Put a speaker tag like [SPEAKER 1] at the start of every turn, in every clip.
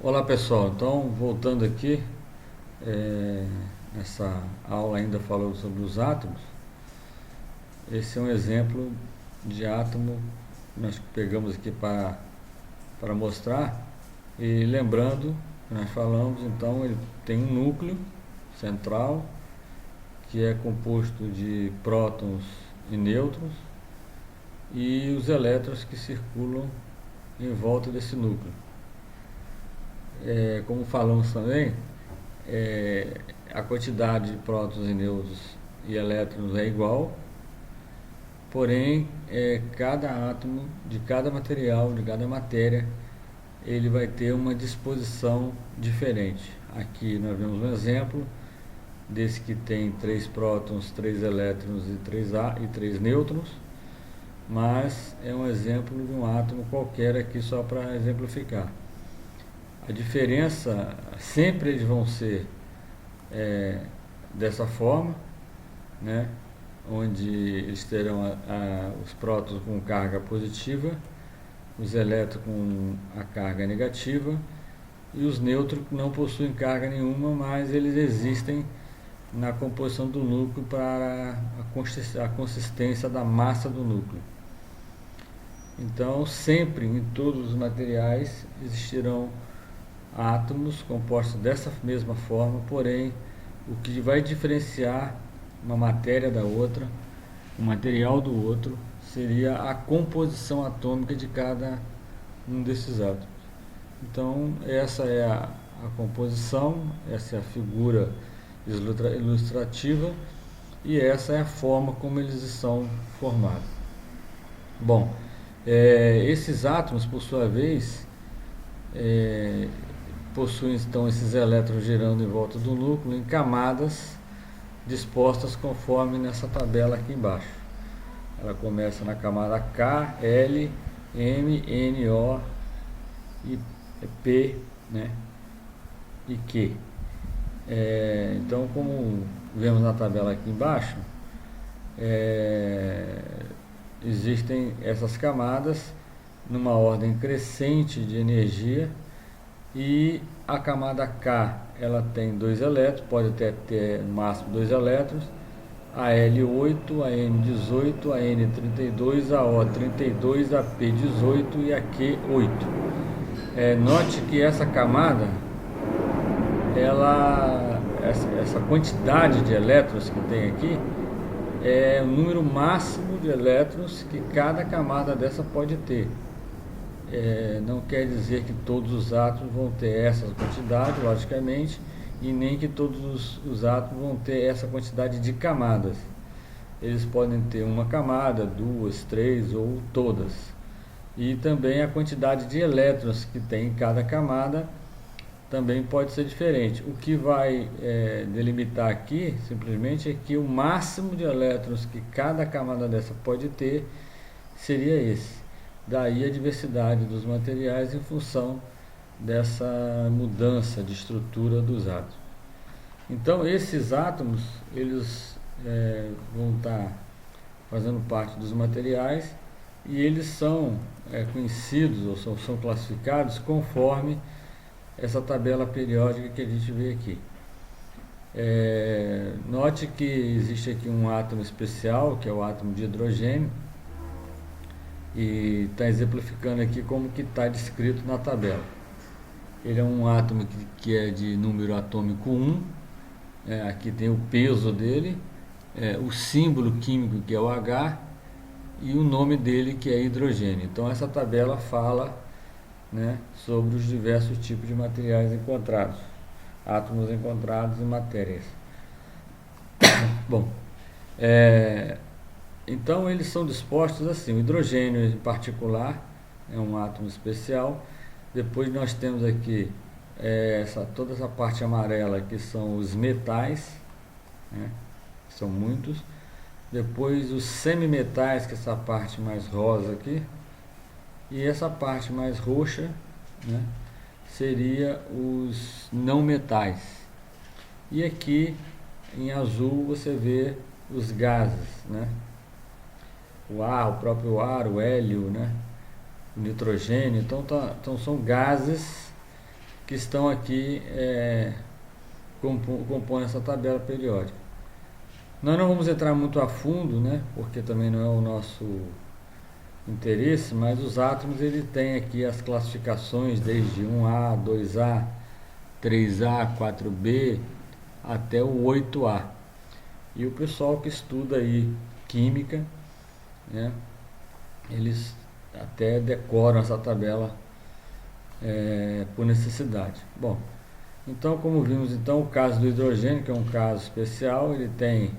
[SPEAKER 1] Olá pessoal, então voltando aqui, nessa aula ainda falando sobre os átomos. Esse é um exemplo de átomo que nós pegamos aqui para mostrar. E lembrando que nós falamos, então ele tem um núcleo central que é composto de prótons e nêutrons e os elétrons que circulam em volta desse núcleo. Como falamos também, a quantidade de prótons e nêutrons e elétrons é igual, porém cada átomo de cada material, de cada matéria, ele vai ter uma disposição diferente. Aqui nós vemos um exemplo desse que tem 3 prótons, 3 elétrons e 3 nêutrons, mas é um exemplo de um átomo qualquer aqui só para exemplificar. A diferença, sempre eles vão ser dessa forma, né? Onde eles terão os prótons com carga positiva, os elétrons com a carga negativa e os nêutrons que não possuem carga nenhuma, mas eles existem na composição do núcleo para a consistência da massa do núcleo. Então, sempre em todos os materiais existirão átomos compostos dessa mesma forma, porém o que vai diferenciar uma matéria da outra, um material do outro, seria a composição atômica de cada um desses átomos. Então essa é a composição, essa é a figura ilustrativa e essa é a forma como eles são formados. Bom, esses átomos, por sua vez, possuem então esses elétrons girando em volta do núcleo em camadas dispostas conforme nessa tabela aqui embaixo. Ela começa na camada K, L, M, N, O e P, né, e Q. Então, como vemos na tabela aqui embaixo, existem essas camadas numa ordem crescente de energia. E a camada K, ela tem 2 elétrons, pode até ter no máximo 2 elétrons, a L8, a M18, a N32, a O32, a P18 e a Q8. Note que essa camada, essa quantidade de elétrons que tem aqui, é o número máximo de elétrons que cada camada dessa pode ter. Não quer dizer que todos os átomos vão ter essa quantidade, logicamente, e nem que todos os átomos vão ter essa quantidade de camadas. Eles podem ter uma camada, 2, 3 ou todas. E também a quantidade de elétrons que tem em cada camada também pode ser diferente. O que vai delimitar aqui, simplesmente, é que o máximo de elétrons que cada camada dessa pode ter seria esse. Daí a diversidade dos materiais em função dessa mudança de estrutura dos átomos. Então esses átomos, eles vão estar fazendo parte dos materiais e eles são conhecidos ou são classificados conforme essa tabela periódica que a gente vê aqui. Note que existe aqui um átomo especial, que é o átomo de hidrogênio, e está exemplificando aqui como que está descrito na tabela. Ele é um átomo que é de número atômico 1, aqui tem o peso dele, o símbolo químico que é o H e o nome dele que é hidrogênio. Então essa tabela fala, né, sobre os diversos tipos de materiais encontrados, átomos encontrados em matérias. Bom, então eles são dispostos assim. O hidrogênio em particular é um átomo especial. Depois nós temos aqui toda essa parte amarela que são os metais, né, que são muitos. Depois os semimetais, que é essa parte mais rosa aqui. E essa parte mais roxa, né, seria os não metais. E aqui em azul você vê os gases, né? O ar, o próprio ar, o hélio, né? O nitrogênio. Então são gases que estão aqui compõem essa tabela periódica. Nós não vamos entrar muito a fundo, né, porque também não é o nosso interesse, mas os átomos ele tem aqui as classificações desde 1A, 2A, 3A, 4B até o 8A. E o pessoal que estuda aí química, né, eles até decoram essa tabela por necessidade. Bom, então como vimos, então o caso do hidrogênio, que é um caso especial, ele tem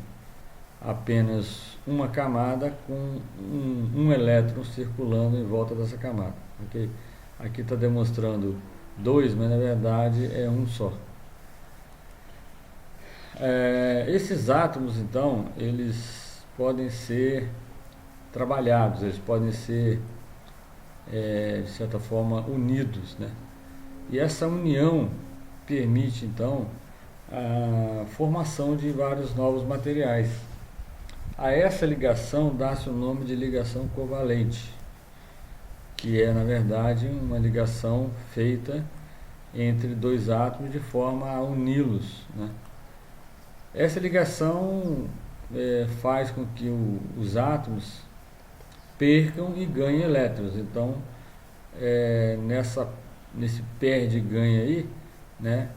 [SPEAKER 1] apenas uma camada com um elétron circulando em volta dessa camada. Okay? Aqui está demonstrando dois, mas na verdade é um só. Esses átomos, então, eles podem ser trabalhados, eles podem ser, de certa forma, unidos, né? E essa união permite, então, a formação de vários novos materiais. A essa ligação dá-se o nome de ligação covalente, que é, na verdade, uma ligação feita entre dois átomos de forma a uni-los, né? Essa ligação faz com que os átomos percam e ganhem elétrons. Então, nesse perde e ganha aí, né,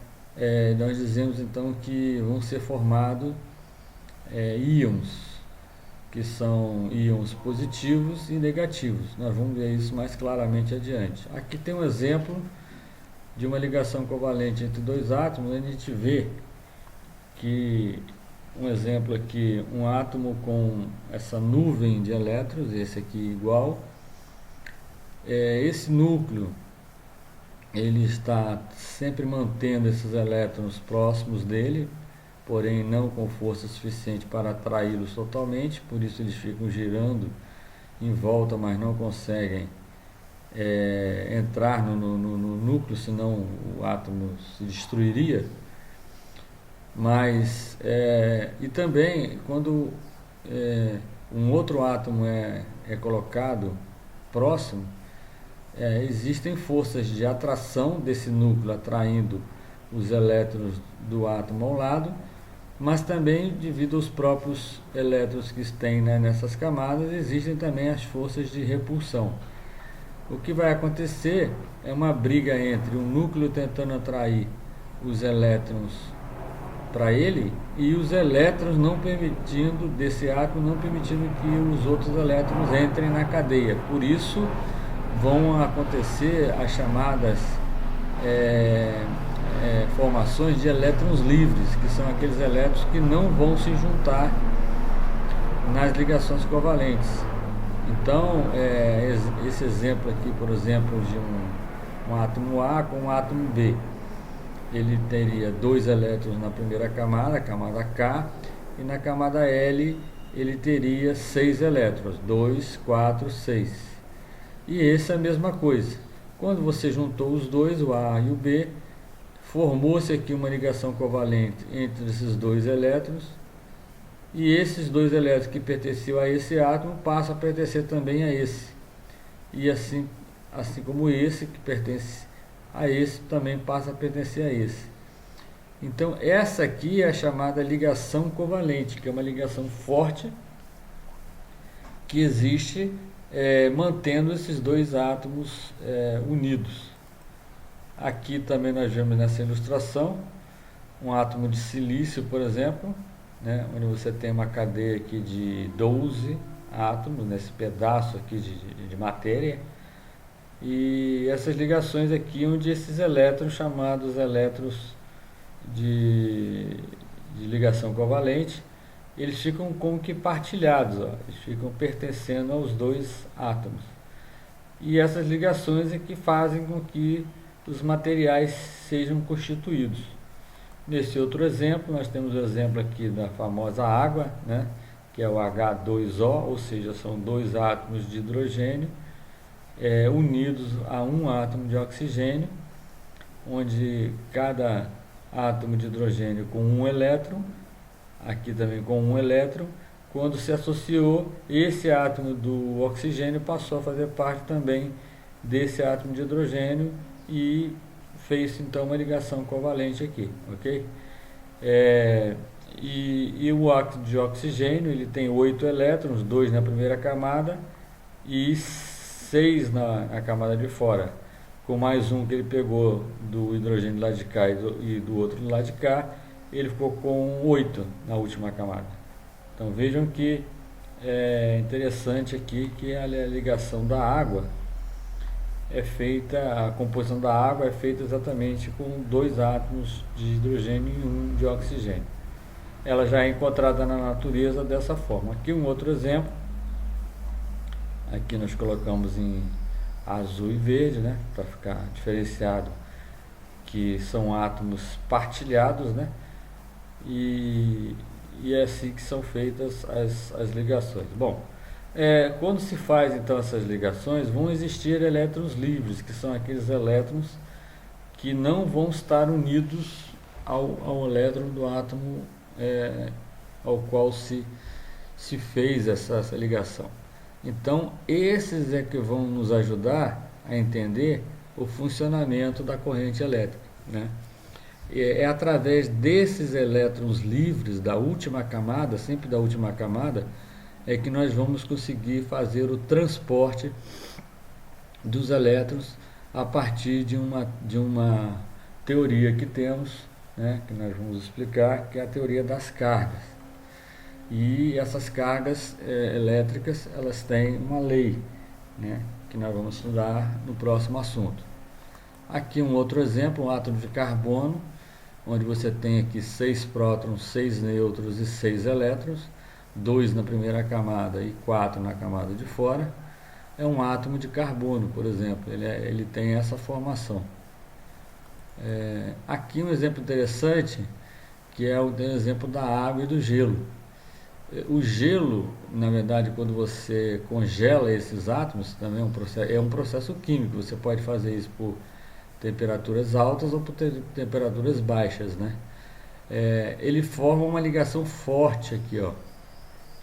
[SPEAKER 1] nós dizemos então que vão ser formados íons, que são íons positivos e negativos. Nós vamos ver isso mais claramente adiante. Aqui tem um exemplo de uma ligação covalente entre dois átomos, onde a gente vê que, um exemplo aqui, um átomo com essa nuvem de elétrons, esse aqui igual, esse núcleo, ele está sempre mantendo esses elétrons próximos dele, porém não com força suficiente para atraí-los totalmente, por isso eles ficam girando em volta, mas não conseguem entrar no núcleo, senão o átomo se destruiria. Mas, e também, quando um outro átomo é colocado próximo, existem forças de atração desse núcleo, atraindo os elétrons do átomo ao lado, mas também, devido aos próprios elétrons que tem, né, nessas camadas, existem também as forças de repulsão. O que vai acontecer é uma briga entre o núcleo tentando atrair os elétrons para ele e os elétrons não permitindo, desse átomo, não permitindo que os outros elétrons entrem na cadeia. Por isso vão acontecer as chamadas formações de elétrons livres, que são aqueles elétrons que não vão se juntar nas ligações covalentes. Então, esse exemplo aqui, por exemplo, de um átomo A com um átomo B, ele teria dois elétrons na primeira camada, a camada K, e na camada L ele teria 6 elétrons, 2, 4, 6. E essa é a mesma coisa. Quando você juntou os dois, o A e o B, formou-se aqui uma ligação covalente entre esses dois elétrons, e esses dois elétrons que pertenciam a esse átomo passam a pertencer também a esse. E assim como esse que pertence a esse também passa a pertencer a esse. Então essa aqui é a chamada ligação covalente, que é uma ligação forte que existe mantendo esses dois átomos unidos. Aqui também nós vemos nessa ilustração um átomo de silício, por exemplo, né, onde você tem uma cadeia aqui de 12 átomos nesse pedaço aqui de matéria. E essas ligações aqui, onde esses elétrons, chamados elétrons de ligação covalente, eles ficam como que partilhados, ó, eles ficam pertencendo aos dois átomos. E essas ligações é que fazem com que os materiais sejam constituídos. Nesse outro exemplo, nós temos o exemplo aqui da famosa água, né, que é o H2O, ou seja, são dois átomos de hidrogênio unidos a um átomo de oxigênio, onde cada átomo de hidrogênio com um elétron, aqui também com um elétron, quando se associou, esse átomo do oxigênio passou a fazer parte também desse átomo de hidrogênio e fez então uma ligação covalente aqui, ok? E o átomo de oxigênio, ele tem 8 elétrons, 2 na primeira camada e 6 na camada de fora, com mais um que ele pegou do hidrogênio do lado de cá e do outro do lado de cá, ele ficou com 8 na última camada. Então vejam que é interessante aqui que a ligação da água é feita, a composição da água é feita exatamente com 2 átomos de hidrogênio e 1 de oxigênio. Ela já é encontrada na natureza dessa forma. Aqui um outro exemplo, aqui nós colocamos em azul e verde, né, para ficar diferenciado, que são átomos partilhados, né, e é assim que são feitas as ligações. Bom, quando se faz então essas ligações, vão existir elétrons livres, que são aqueles elétrons que não vão estar unidos ao elétron do átomo ao qual se fez essa ligação. Então, esses é que vão nos ajudar a entender o funcionamento da corrente elétrica, né? É através desses elétrons livres da última camada, sempre da última camada, é que nós vamos conseguir fazer o transporte dos elétrons a partir de uma teoria que temos, né, que nós vamos explicar, que é a teoria das cargas. E essas cargas elétricas, elas têm uma lei, né, que nós vamos estudar no próximo assunto. Aqui um outro exemplo, um átomo de carbono, onde você tem aqui 6 prótons, 6 nêutrons e 6 elétrons, 2 na primeira camada e 4 na camada de fora. É um átomo de carbono, por exemplo, ele tem essa formação. Aqui um exemplo interessante, que é o exemplo da água e do gelo. O gelo, na verdade, quando você congela esses átomos, também é um processo químico. Você pode fazer isso por temperaturas altas ou por temperaturas baixas, né? Ele forma uma ligação forte aqui, ó,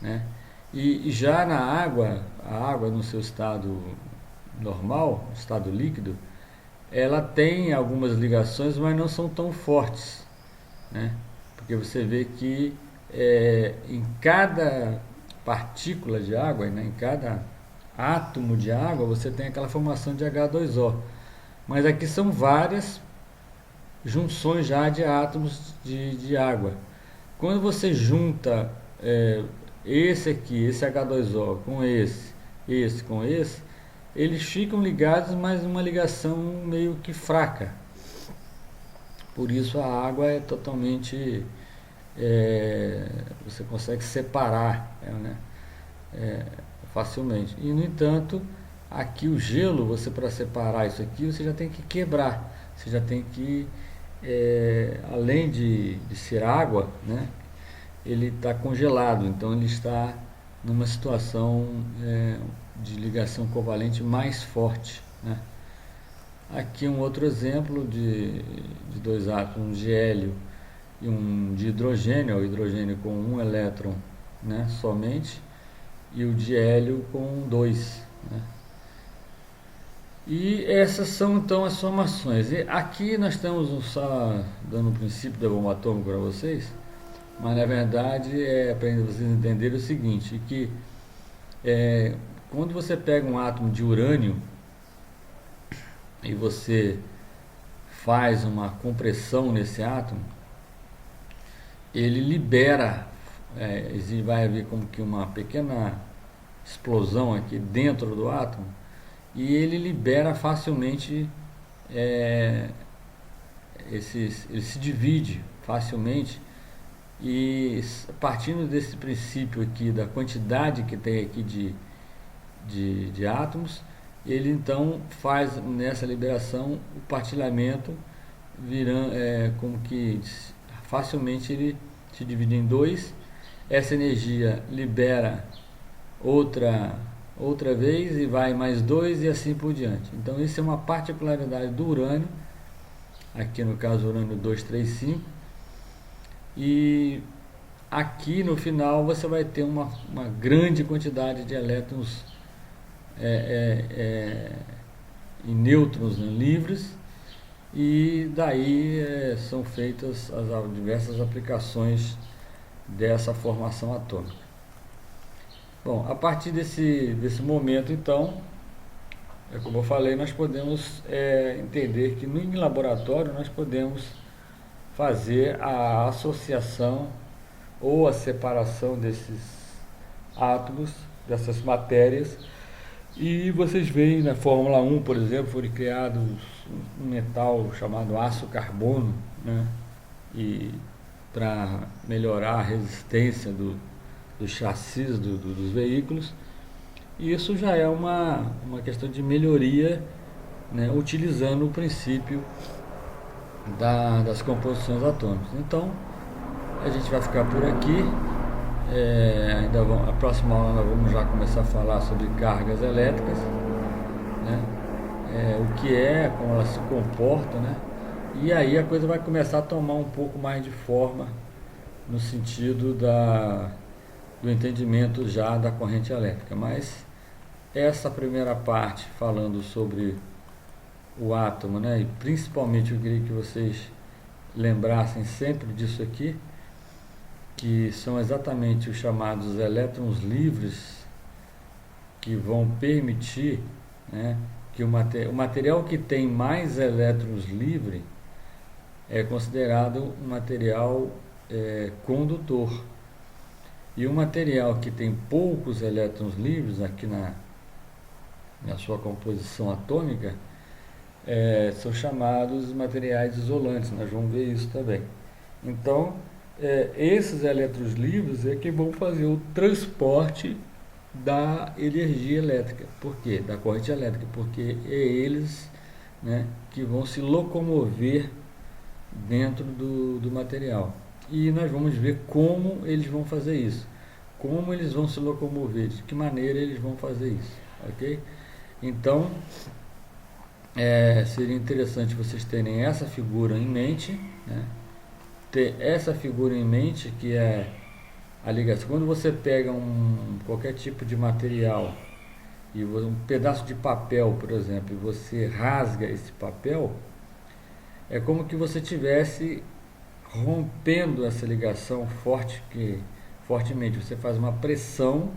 [SPEAKER 1] né? E já na água, a água no seu estado normal, estado líquido, ela tem algumas ligações, mas não são tão fortes, né? Porque você vê que em cada partícula de água, né, em cada átomo de água, você tem aquela formação de H2O. Mas aqui são várias junções já de átomos de água. Quando você junta esse aqui, esse H2O com esse com esse, eles ficam ligados, mas uma ligação meio que fraca. Por isso a água é totalmente... você consegue separar, né, facilmente. E no entanto, aqui o gelo, você para separar isso aqui, você já tem que quebrar. Você já tem que, além de ser água, né, ele está congelado, então ele está numa situação de ligação covalente mais forte, né? Aqui um outro exemplo de 2 átomos de hélio e um de hidrogênio, o hidrogênio com 1 elétron, né, somente, e o de hélio com 2, né? E essas são então as formações. E aqui nós estamos só dando o princípio da bomba atômica para vocês, mas na verdade é para vocês entenderem o seguinte, que quando você pega um átomo de urânio e você faz uma compressão nesse átomo, ele libera, vai haver como que uma pequena explosão aqui dentro do átomo, e ele libera facilmente, ele se divide facilmente, e partindo desse princípio aqui, da quantidade que tem aqui de átomos, ele então faz nessa liberação o partilhamento, virando, como que facilmente ele se divide em 2, essa energia libera outra vez e vai mais 2 e assim por diante. Então isso é uma particularidade do urânio, aqui no caso urânio 235, e aqui no final você vai ter uma grande quantidade de elétrons e nêutrons, né, livres, e daí são feitas as diversas aplicações dessa formação atômica. Bom, a partir desse momento, então, como eu falei, nós podemos entender que em laboratório nós podemos fazer a associação ou a separação desses átomos, dessas matérias, e vocês veem na Fórmula 1, por exemplo, foi criado um metal chamado aço carbono, né? E para melhorar a resistência dos chassis dos veículos. E isso já é uma questão de melhoria, né, utilizando o princípio das composições atômicas. Então, a gente vai ficar por aqui. A próxima aula nós vamos já começar a falar sobre cargas elétricas, né? O que como ela se comporta, né? E aí a coisa vai começar a tomar um pouco mais de forma no sentido do entendimento já da corrente elétrica. Mas essa primeira parte falando sobre o átomo, né? E principalmente eu queria que vocês lembrassem sempre disso aqui, que são exatamente os chamados elétrons livres, que vão permitir, né, que o material que tem mais elétrons livres é considerado um material condutor. E o material que tem poucos elétrons livres aqui na sua composição atômica são chamados materiais isolantes. Nós vamos ver isso também. Então, esses elétrons livres que vão fazer o transporte da energia elétrica. Por quê? Da corrente elétrica, porque eles, né, que vão se locomover dentro do material. E nós vamos ver como eles vão fazer isso, como eles vão se locomover, de que maneira eles vão fazer isso, ok? Então, seria interessante vocês terem essa figura em mente, né? Ter essa figura em mente, que é a ligação. Quando você pega qualquer tipo de material e um pedaço de papel, por exemplo, e você rasga esse papel, é como que você tivesse rompendo essa ligação fortemente. Você faz uma pressão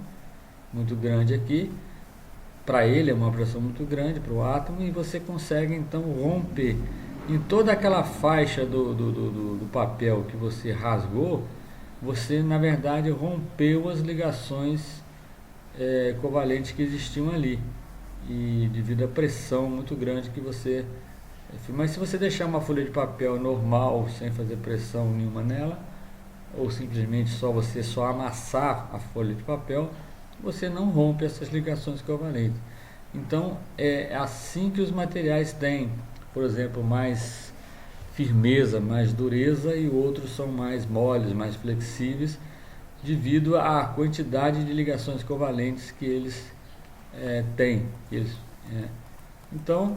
[SPEAKER 1] muito grande aqui, para ele é uma pressão muito grande, para o átomo, e você consegue então romper. Em toda aquela faixa do papel que você rasgou, você na verdade rompeu as ligações covalentes que existiam ali, e devido à pressão muito grande que você... Mas se você deixar uma folha de papel normal, sem fazer pressão nenhuma nela, ou simplesmente você só amassar a folha de papel, você não rompe essas ligações covalentes. Então é assim que os materiais têm, por exemplo, mais firmeza, mais dureza, e outros são mais moles, mais flexíveis, devido à quantidade de ligações covalentes que eles têm. Então,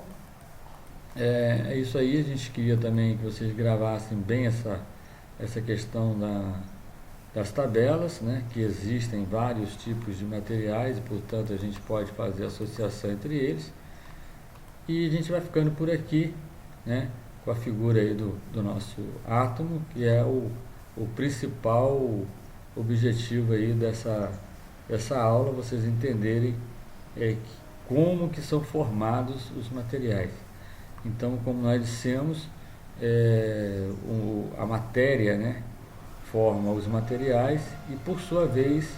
[SPEAKER 1] é isso aí. A gente queria também que vocês gravassem bem essa questão das tabelas, né, que existem vários tipos de materiais e, portanto, a gente pode fazer associação entre eles. E a gente vai ficando por aqui, né, com a figura aí do nosso átomo, que é o principal objetivo aí dessa aula, vocês entenderem como que são formados os materiais. Então, como nós dissemos, a matéria, né, forma os materiais, e por sua vez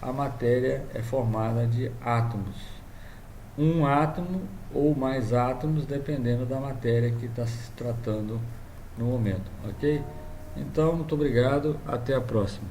[SPEAKER 1] a matéria é formada de átomos. Um átomo ou mais átomos, dependendo da matéria que está se tratando no momento, ok? Então, muito obrigado, até a próxima.